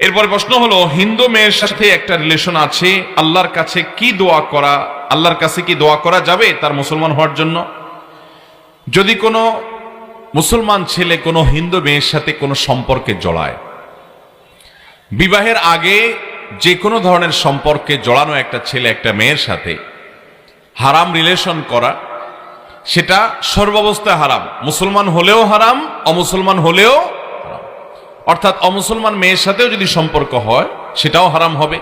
এরপরে প্রশ্ন হলো, হিন্দু মেয়ের সাথে একটা রিলেশন আছে, আল্লাহর কাছে কি দোয়া করা, আল্লাহর কাছে কি দোয়া করা যাবে তার মুসলমান হওয়ার জন্য? যদি কোনো মুসলমান ছেলে কোনো হিন্দু মেয়ের সাথে কোনো সম্পর্কে জড়ায়, বিবাহের আগে যে কোনো ধরনের সম্পর্কে জড়ানো একটা ছেলে একটা মেয়ের সাথে হারাম রিলেশন করা, সেটা সর্বাবস্থায় হারাম। মুসলমান হলেও হারাম, অমুসলমান হলেও হারাম। অর্থাৎ অমুসলমান মেয়ের সাথেও যদি সম্পর্ক হয় সেটাও হারাম হবে,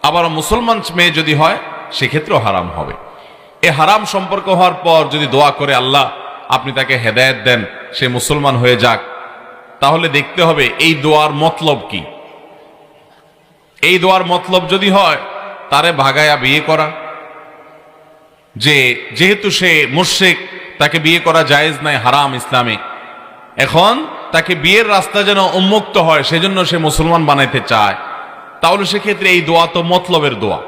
আবার মুসলমান মেয়ে যদি হয় সেক্ষেত্রেও হারাম হবে। এ হারাম সম্পর্ক হওয়ার পর যদি দোয়া করে আল্লাহ আপনি তাকে হেদায়েত দেন, সে মুসলমান হয়ে যাক, তাহলে দেখতে হবে এই দোয়ার মতলব কি। এই দোয়ার মতলব যদি হয় তারে ভাগায়া বিয়ে করা, যেহেতু সে মুশরিক তাকে বিয়ে করা জায়েজ নাই, হারাম ইসলামে, এখন তাকে বিয়ের রাস্তা যেন উন্মুক্ত হয় সেজন্য সে মুসলমান বানাইতে চায়, তাহলে সেক্ষেত্রে এই দোয়া তো মতলবের দোয়া।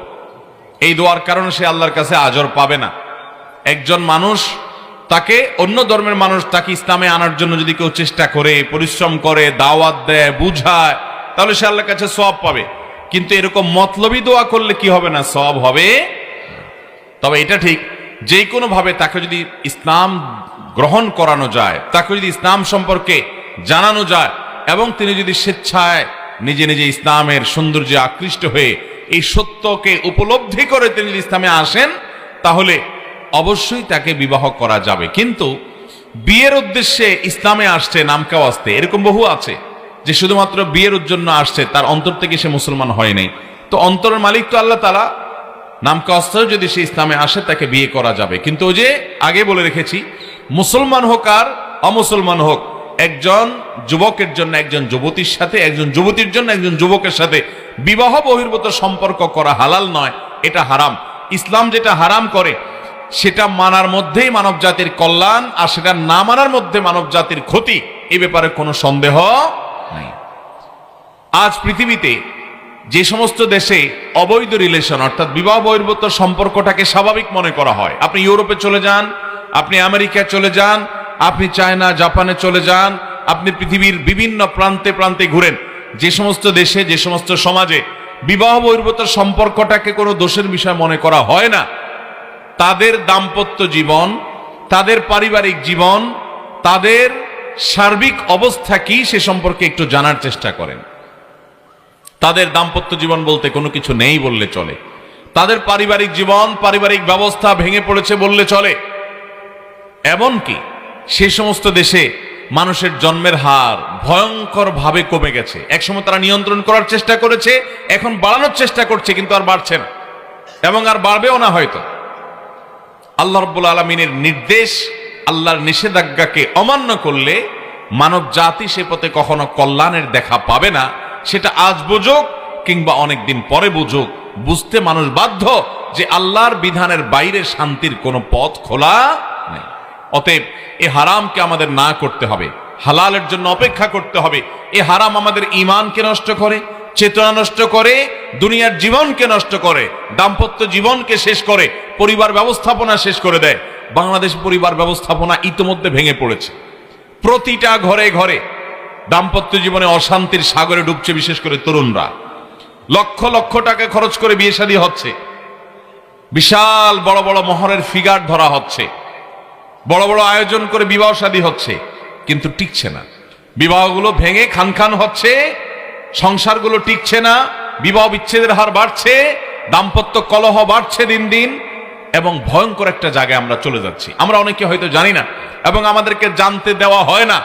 এই দোয়ার কারণে সে আল্লাহর কাছে আজর পাবে না। একজন মানুষ তাকে, অন্য ধর্মের মানুষ তাকে ইসলামে আনার জন্য যদি কেউ চেষ্টা করে, পরিশ্রম করে, দাওয়াত দেয়, বুঝায়, তাহলে সে আল্লাহর কাছে সওয়াব পাবে। কিন্তু এরকম মতলবী দোয়া করলে কি হবে না, সওয়াব হবে। তবে এটা ঠিক, যে কোনো ভাবে তাকে যদি ইসলাম গ্রহণ করানো যায়, তাকে যদি ইসলাম সম্পর্কে জানানো যায়, এবং তিনি যদি স্বেচ্ছায় নিজে নিজে ইসলামের সৌন্দর্যে আকৃষ্ট হয়ে এই সত্যকে উপলব্ধি করে তিনি যদি ইসলামে আসেন, তাহলে অবশ্যই তাকে বিবাহ করা যাবে। কিন্তু বিয়ের উদ্দেশ্যে ইসলামে আসছে নামকা ওয়াস্তে, এরকম বহু আছে যে শুধুমাত্র বিয়ের জন্য আসছে, তার অন্তর থেকে সে মুসলমান হয় নাই। তো অন্তরের মালিক তো আল্লাহ তাআলা, নামকা ওয়াস্তেও যদি সে ইসলামে আসে তাকে বিয়ে করা যাবে। কিন্তু ওই যে আগে বলে রেখেছি, মুসলমান হোক আর অমুসলমান হোক, একজন যুবকের জন্য একজন যুবতীর সাথে, একজন যুবতীর জন্য একজন যুবকের সাথে বিবাহ বহির্ভূত সম্পর্ক করা হালাল নয়, এটা হারাম। ইসলাম যেটা হারাম করে সেটা মানার মধ্যেই মানব জাতির কল্যাণ, আর সেটা না মানার মধ্যে মানব জাতির ক্ষতি, এই ব্যাপারে কোনো সন্দেহ নেই। আজ পৃথিবীতে যে সমস্ত দেশে অবৈধ রিলেশন অর্থাৎ বিবাহ বহির্ভূত সম্পর্কটাকে স্বাভাবিক মনে করা হয়, আপনি ইউরোপে চলে যান, আপনি আমেরিকায় চলে যান, আপনি চায়না জাপানে চলে যান, আপনি পৃথিবীর বিভিন্ন প্রান্তে প্রান্তে ঘুরেন, যে সমস্ত দেশে যে সমস্ত সমাজে বিবাহ বহির্ভূত সম্পর্কটাকে কোনো দোষের বিষয় মনে করা হয় না, তাদের দাম্পত্য জীবন, তাদের পারিবারিক জীবন, তাদের সার্বিক অবস্থা কি সে সম্পর্কে একটু জানার চেষ্টা করেন। তাদের দাম্পত্য জীবন বলতে কোনো কিছু নেই বললে চলে, তাদের পারিবারিক জীবন, পারিবারিক ব্যবস্থা ভেঙে পড়েছে বললে চলে। এমনকি সে সমস্ত দেশে মানুষের জন্মের হার ভয়ঙ্কর ভাবে কমে গেছে। একসময় তারা নিয়ন্ত্রণ করার চেষ্টা করেছে, এখন বাড়ানোর চেষ্টা করছে, কিন্তু আর বাড়ছে না এবং আর বাড়বেও না হয়তো। আল্লাহ রাব্বুল আলামিনের নির্দেশ, আল্লাহর নিষেধাজ্ঞাকে অমান্য করলে মানব জাতি সে পথে কখনো কল্যাণের দেখা পাবে না। সেটা আজ বুঝুক কিংবা অনেকদিন পরে বুঝুক, বুঝতে মানুষ বাধ্য যে আল্লাহর বিধানের বাইরে শান্তির কোনো পথ খোলা নেই। অতএব এ হারামকে আমাদের না করতে হবে, হালালের জন্য অপেক্ষা করতে হবে। এ হারাম আমাদের ঈমানকে নষ্ট করে, চেতনা নষ্ট করে, দুনিয়ার জীবনকে নষ্ট করে, দাম্পত্য জীবনকে শেষ করে, পরিবার ব্যবস্থাপনা শেষ করে দেয়। বাংলাদেশ পরিবার ব্যবস্থাপনা ইতিমধ্যে ভেঙে পড়েছে। প্রতিটা ঘরে ঘরে দাম্পত্য জীবনে অশান্তির সাগরে ডুবছে, বিশেষ করে তরুণরা। লক্ষ লক্ষ টাকা খরচ করে বিয়ে শাদী হচ্ছে, বিশাল বড় বড় মহরের ফিগার ধরা হচ্ছে, বড় বড় আয়োজন করে বিবাহ শাদী হচ্ছে, কিন্তু টিকছে না। বিবাহগুলো ভেঙে খান খান হচ্ছে, সংসারগুলো টিকছে না, বিবাহ বিচ্ছেদের হার বাড়ছে, দাম্পত্য কলহ বাড়ছে দিন দিন, এবং ভয়ঙ্কর একটা জায়গায় আমরা চলে যাচ্ছি। আমরা অনেকে হয়তো জানি না এবং আমাদেরকে জানতে দেওয়া হয় না।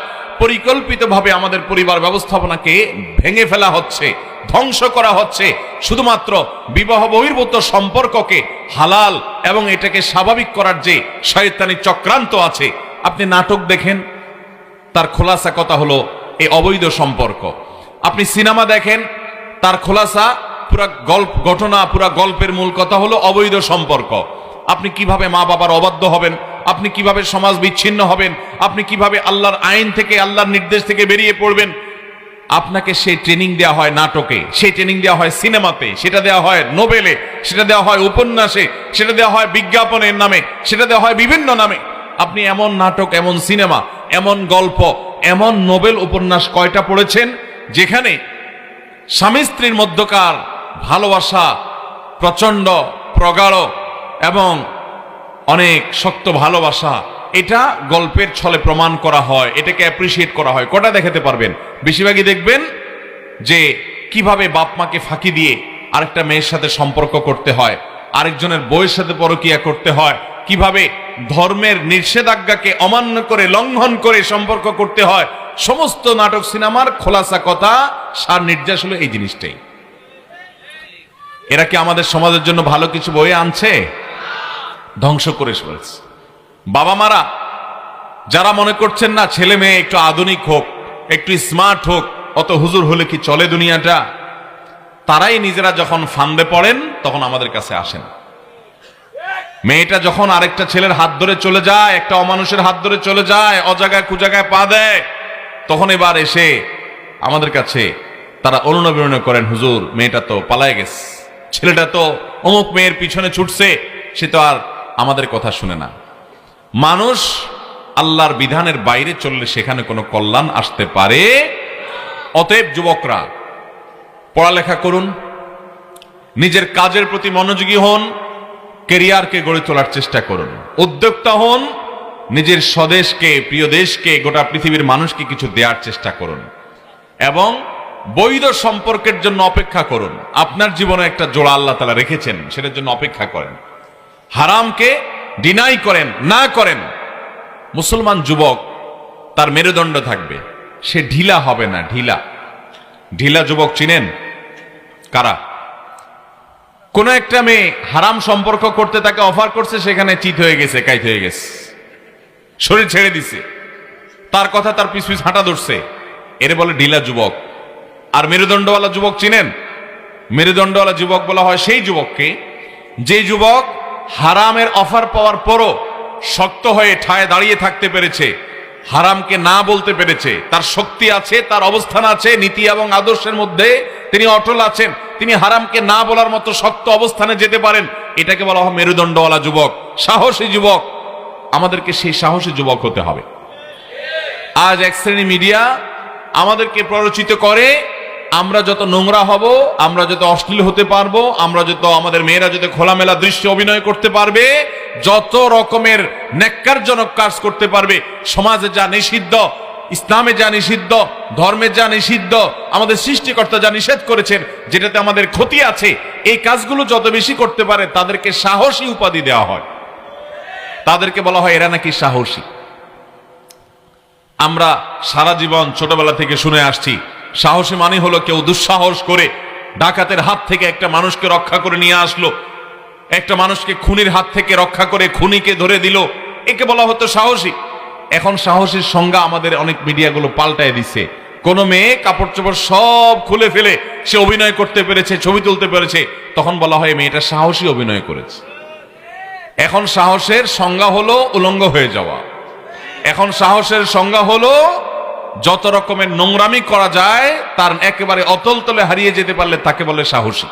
পরিকল্পিতভাবে আমাদের পরিবার ব্যবস্থাপনাকে ভেঙে ফেলা হচ্ছে, ধ্বংস করা হচ্ছে, শুধুমাত্র বিবাহ বহির্ভূত সম্পর্ককে হালাল এবং এটাকে স্বাভাবিক করার যে শয়তানি চক্রান্ত আছে। আপনি নাটক দেখেন, তার খোলাসা কথা হলো এই অবৈধ সম্পর্ক। আপনি সিনেমা দেখেন, তার খোলাসা পুরা গল্প ঘটনা, পুরা গল্পের মূল কথা হলো অবৈধ সম্পর্ক। আপনি কিভাবে মা বাবার অবাধ্য হবেন, আপনি কিভাবে সমাজ বিচ্ছিন্ন হবেন, আপনি কিভাবে আল্লাহর আইন থেকে, আল্লাহর নির্দেশ থেকে বেরিয়ে পড়বেন, আপনাকে সেই ট্রেনিং দেওয়া হয় নাটকে, সেই ট্রেনিং দেওয়া হয় সিনেমাতে, সেটা দেওয়া হয় নোবেলে, সেটা দেওয়া হয় উপন্যাসে, সেটা দেওয়া হয় বিজ্ঞাপনের নামে, সেটা দেওয়া হয় বিভিন্ন নামে। আপনি এমন নাটক, এমন সিনেমা, এমন গল্প, এমন নোবেল উপন্যাস কয়টা পড়েছেন যেখানে স্বামী স্ত্রীর মধ্যকার ভালোবাসা প্রচন্ড প্রগাঢ় এবং অনেক শক্ত ভালোবাসা, এটা গল্পের ছলে প্রমাণ করা হয়, এটাকে অ্যাপ্রিসিয়েট করা হয়। কটা দেখাতে পারবেন? বেশিরভাগই দেখবেন যে কিভাবে বাপ মাকে ফাঁকি দিয়ে আরেকটা মেয়ের সাথে সম্পর্ক করতে হয়, আরেকজনের বউয়ের সাথে পরকীয়া করতে হয়, কিভাবে ধর্মের নিষেধাজ্ঞাকে অমান্য করে লঙ্ঘন করে সম্পর্ক করতে হয়। সমস্ত নাটক সিনেমার খোলাসা কথা, সার নির্যাস হলো এই জিনিসটাই। এরা কি আমাদের সমাজের জন্য ভালো কিছু বয়ে আনছে? ধ্বংস করে ফেলছে। বাবা মারা যারা মনে করছেন না ছেলে মেয়ে একটু আধুনিক হোক, একটু স্মার্ট হোক, অত হুজুর হলে কি চলে দুনিয়াটা, তারাই নিজেরা যখন ফান্দে পড়েন তখন আমাদের কাছে আসেন। মেয়েটা যখন আরেকটা ছেলের হাত ধরে চলে যায়, একটা অমানুষের হাত ধরে চলে যায়, অজাগায় কুজাগায় পা দেয়, তখন এবার এসে আমাদের কাছে তারা অনুনবিরণ করেন, হুজুর মেয়েটা তো পালায় গেছে, ছেলেটা তো অমুক মেয়ের পিছনে ছুটছে, সে তো আর আমাদের কথা শুনে না। মানুষ আল্লাহর বিধানের বাইরে চললে সেখানে কোনো কল্যাণ আসতে পারে। অতএব যুবকরা পড়ালেখা করুন, নিজের কাজের প্রতি মনোযোগী হন, ক্যারিয়ারকে গড়ে তোলার চেষ্টা করুন, উদ্যোক্তা হন, নিজের স্বদেশকে, প্রিয় দেশকে, গোটা পৃথিবীর মানুষকে কিছু দেওয়ার চেষ্টা করুন এবং বৈধ সম্পর্কের জন্য অপেক্ষা করুন। আপনার জীবনে একটা জোড়া আল্লাহ তাআলা রেখেছেন, সেটার জন্য অপেক্ষা করেন। হারামকে ডিনাই করেন, না করেন। মুসলমান যুবক তার মেরুদণ্ড থাকবে, সে ঢিলা হবে না। ঢিলা ঢিলা যুবক চিনেন কারা? কোন একটা মেয়ে হারাম সম্পর্ক করতে তাকে অফার করছে, সেখানে চিত হয়ে গেছে, কাইত হয়ে গেছে, শরীর ছেড়ে দিছে, তার কথা তার পিছ পিছ হাঁটা ধরছে, এর বলে ঢিলা যুবক। আর মেরুদণ্ডওয়ালা যুবক চিনেন? মেরুদণ্ডওয়ালা যুবক বলা হয় সেই যুবককে যে যুবক হারামের অফার পাওয়ার পরও শক্ত হয়ে ঠায় দাঁড়িয়ে থাকতে পেরেছে, হারামকে না বলতে পেরেছে, তার শক্তি আছে, তার অবস্থান আছে, নীতি এবং আদর্শের মধ্যে তিনি অটল আছেন, তিনি হারামকে না বলার মতো শক্ত অবস্থানে যেতে পারেন। এটাকে বলা হয় মেরুদণ্ডওয়ালা যুবক, সাহসী যুবক। আমাদেরকে সেই সাহসী যুবক হতে হবে। আজ এক শ্রেণী মিডিয়া আমাদেরকে প্ররোচিত করে, আমরা যত নোংরা হব, আমরা যত অশ্লীল হতে পারবো, আমরা যত, আমাদের মেয়েরা যত খোলামেলা দৃশ্য অভিনয় করতে পারবে, যত রকমের ন্যাক্কারজনক কাজ করতে পারবে, সমাজে যা নিষিদ্ধ, ইসলামে যা নিষিদ্ধ, ধর্মে যা নিষিদ্ধ, আমাদের সৃষ্টিকর্তা যা নিষেধ করেছেন, যেটাতে আমাদের ক্ষতি আছে, এই কাজগুলো যত বেশি করতে পারে তাদেরকে সাহসী উপাধি দেওয়া হয়। তাদেরকে বলা হয় এরা নাকি সাহসী। আমরা সারা জীবন ছোটবেলা থেকে শুনে আসছি, সাহসী মানে হলো কেউ দুঃসাহস করে ডাকাতের হাত থেকে একটা মানুষকে রক্ষা করে নিয়ে আসলো, একটা মানুষকে খুনির হাত থেকে রক্ষা করে খুনিকে ধরে দিল, একে বলা হতো সাহসী। এখন সাহসীর সংজ্ঞা আমাদের অনেক মিডিয়াগুলো পাল্টায় দিচ্ছে। কোন মেয়ে কাপড় চোপড় সব খুলে ফেলে সে অভিনয় করতে পেরেছে, ছবি তুলতে পেরেছে, তখন বলা হয় মেয়েটা সাহসী অভিনয় করেছে। এখন সাহসের সংজ্ঞা হলো উলঙ্গ হয়ে যাওয়া। এখন সাহসের সংজ্ঞা হলো যত রকমের নোংরামি করা যায় তার একেবারে অতল তলে হারিয়ে যেতে পারলে তাকে বলে সাহসী।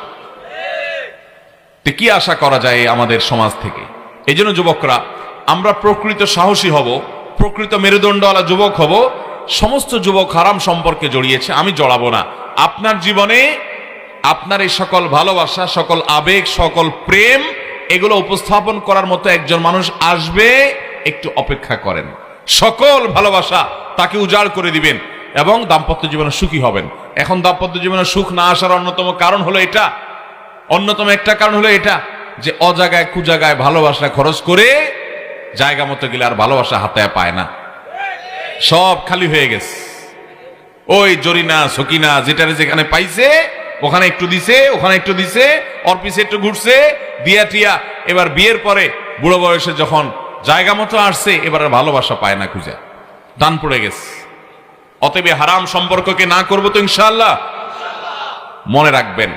তো কি আশা করা যায় আমাদের সমাজ থেকে? এই জন্য যুবকরা, আমরা প্রকৃত সাহসী হব, প্রকৃত মেরুদণ্ডওয়ালা যুবক হব। সমস্ত যুবক হারাম সম্পর্কে জড়িয়েছে, আমি জড়াবো না। আপনার জীবনে আপনার এই সকল ভালোবাসা, সকল আবেগ, সকল প্রেম, এগুলো উপস্থাপন করার মতো একজন মানুষ আসবে, একটু অপেক্ষা করেন। সকল ভালোবাসা তাকে উজাড় করে দিবেন এবং দাম্পত্য জীবনে সুখী হবেন। এখন দাম্পত্য জীবনে সুখ না আসার অন্যতম কারণ হলো এটা, অন্যতম একটা কারণ হলো এটা যে অজাগায় কুজাগায় ভালোবাসা খরচ করে জায়গা মতো গেলে আর ভালোবাসা হাতে পায় না, সব খালি হয়ে গেছে। ওই জরিনা সকিনা যেটারে যেখানে পাইছে ওখানে একটু দিছে, ওখানে একটু দিছে, ওর পিছে একটু ঘুরছে, দিয়া টিয়া, এবার বিয়ের পরে বুড়ো বয়সে যখন জায়গা মতো আসছে এবার আর ভালোবাসা পায় না, খুঁজে টান পড়ে গেছে। অতএব হারাম সম্পর্ককে না করবো তো ইনশাআল্লাহ। মনে রাখবেন,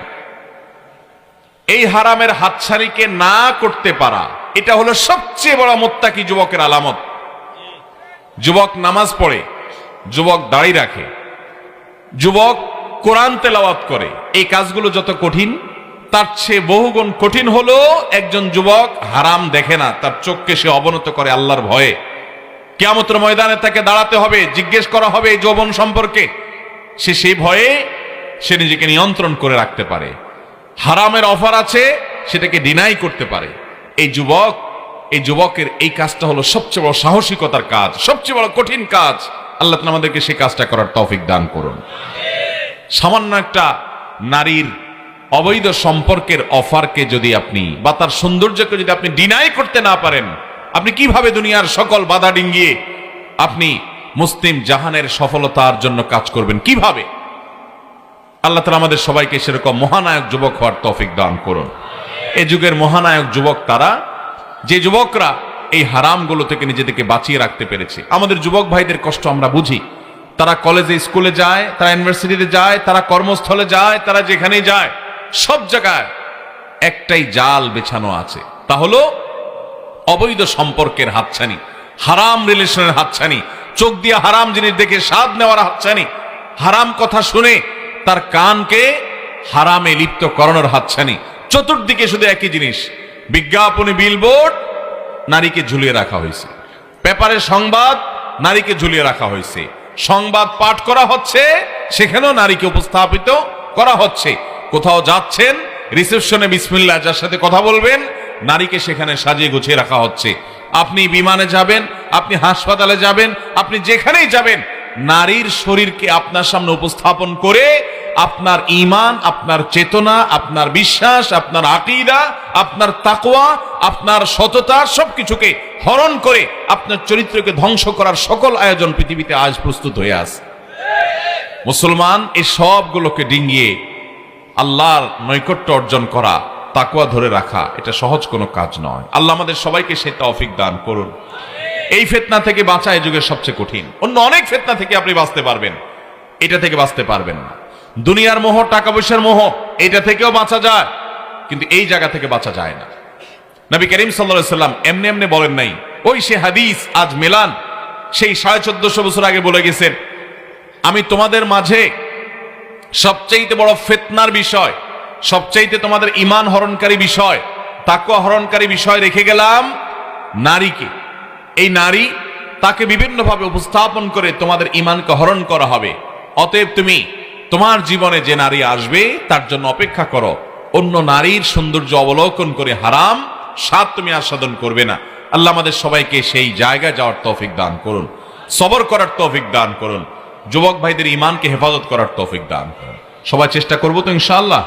এই হারামের হাতছানিকে না করতে পারা, এটা হলো সবচেয়ে বড় মুত্তাকি যুবকের আলামত। যুবক নামাজ পড়ে, যুবক দাড়ি রাখে, যুবক কোরআন তেলাওয়াত করে, এই কাজগুলো যত কঠিন তার চেয়ে বহুগুণ কঠিন হলো একজন যুবক হারাম দেখে না, তার চোখকে সে অবনত করে আল্লাহর ভয়ে। কিয়ামতের ময়দানে তাকে দাঁড়াতে হবে, জিজ্ঞেস করা হবে এই যৌবন সম্পর্কে, সে সেই ভয়ে সে নিজেকে নিয়ন্ত্রণ করে রাখতে পারে। হারামের অফার আছে, সেটাকে ডিনাই করতে পারে। এই যুবকের এই কাজটা হলো সবচেয়ে বড় সাহসিকতার কাজ, সবচেয়ে বড় কঠিন কাজ। আল্লাহ তাআলা আমাদেরকে সেই কাজটা করার তৌফিক দান করুন। সামান্য একটা নারীর অবৈধ সম্পর্কের অফারকে যদি আপনি বা তার সৌন্দর্যকে যদি আপনি ডিনাই করতে না পারেন, আপনি কিভাবে দুনিয়ার সকল বাধা ডিঙ্গিয়ে আপনি মুসলিম জাহানের সফলতার জন্য কাজ করবেন? কিভাবে? আল্লাহ তাআলা আমাদের সবাইকে সেরকম মহানায়ক যুবক হওয়ার তৌফিক দান করুন। এই যুগের মহানায়ক যুবক তারা, যে যুবকরা এই হারামগুলো থেকে নিজেদেরকে বাঁচিয়ে রাখতে পেরেছে। আমাদের যুবক ভাইদের কষ্ট আমরা বুঝি। তারা কলেজে স্কুলে যায়, তারা ইউনিভার্সিটিতে যায়, তারা কর্মস্থলে যায়, তারা যেখানেই যায়, সব জায়গায় একটাই জাল বেছানো আছে, তা হলো অবৈধ সম্পর্কের হাতছানি, হারাম রিলেশনের হাতছানি, চোখ দিয়ে হারাম জিনিস দেখে স্বাদ নেওয়ার হাতছানি, হারাম কথা শুনে তার কানকে হারামে লিপ্ত করানোর হাতছানি। চতুর্দিকে শুধু একই জিনিস, বিজ্ঞাপনী, বিলবোর্ড, নারীকে ঝুলিয়ে রাখা হয়েছে। পেপারে সংবাদ, নারীকে ঝুলিয়ে রাখা হয়েছে। সংবাদ পাঠ করা হচ্ছে, সেখানেও নারীকে উপস্থাপিত করা হচ্ছে। কোথাও যাচ্ছেন, রিসেপশনে বিসমিল্লাহ যার সাথে কথা বলবেন, নারীকে সেখানে সাজিয়ে গুছিয়ে রাখা হচ্ছে। আপনি বিমানে যাবেন, আপনি হাসপাতালে যাবেন, আপনি যেখানেই যাবেন, নারীর শরীরকে আপনার সামনে উপস্থাপন করে আপনার ঈমান, আপনার চেতনা, আপনার বিশ্বাস, আপনার আকীদা, আপনার তাকওয়া, আপনার সততা সবকিছুকে হরণ করে আপনার চরিত্রকে ধ্বংস করার সকল আয়োজন পৃথিবীতে আজ প্রস্তুত হয়ে আছে। মুসলমান এই সবগুলোকে ডিঙ্গিয়ে আল্লাহর নৈকট্য অর্জন করা, তাকওয়া ধরে রাখা, এটা সহজ কোনো কাজ নয়। আল্লাহ আমাদের সবাইকে সেই তৌফিক দান করুন। এই ফিতনা থেকে বাঁচা এই যুগের সবচেয়ে কঠিন। অন্য অনেক ফিতনা থেকে আপনি বাঁচতে পারবেন, এটা থেকে বাঁচতে পারবেন না। দুনিয়ার মোহ, টাকা পয়সার মোহ, এটা থেকেও বাঁচা যায়, কিন্তু এই জায়গা থেকে বাঁচা যায় না। নবী করিম সাল্লাল্লাহু আলাইহি সাল্লাম এমনি এমনি বলেন নাই। ওই সে হাদিস আজ মেলান, সেই 1450 বছর আগে বলে গেছেন, আমি তোমাদের মাঝে সবচাইতে বড় ফিতনার বিষয়, সবচাইতে তোমাদের ঈমান হরণকারী বিষয়, তাকওয়া হরণকারী বিষয় রেখে গেলাম নারীকে। এই নারী, তাকে বিভিন্নভাবে উপস্থাপন করে তোমাদের ঈমানকে হরণ করা হবে। অতএব তুমি তোমার জীবনে যে নারী আসবে তার জন্য অপেক্ষা করো। অন্য নারীর সৌন্দর্য অবলোকন করে হারাম স্বাদ তুমি আস্বাদন করবে না। আল্লাহ আমাদের সবাইকে সেই জায়গায় যাওয়ার তৌফিক দান করুন, সবর করার তৌফিক দান করুন, যুবক ভাইদের ঈমানকে হেফাজত করার তৌফিক দান করুন। সবাই চেষ্টা করবো তো ইনশাআল্লাহ।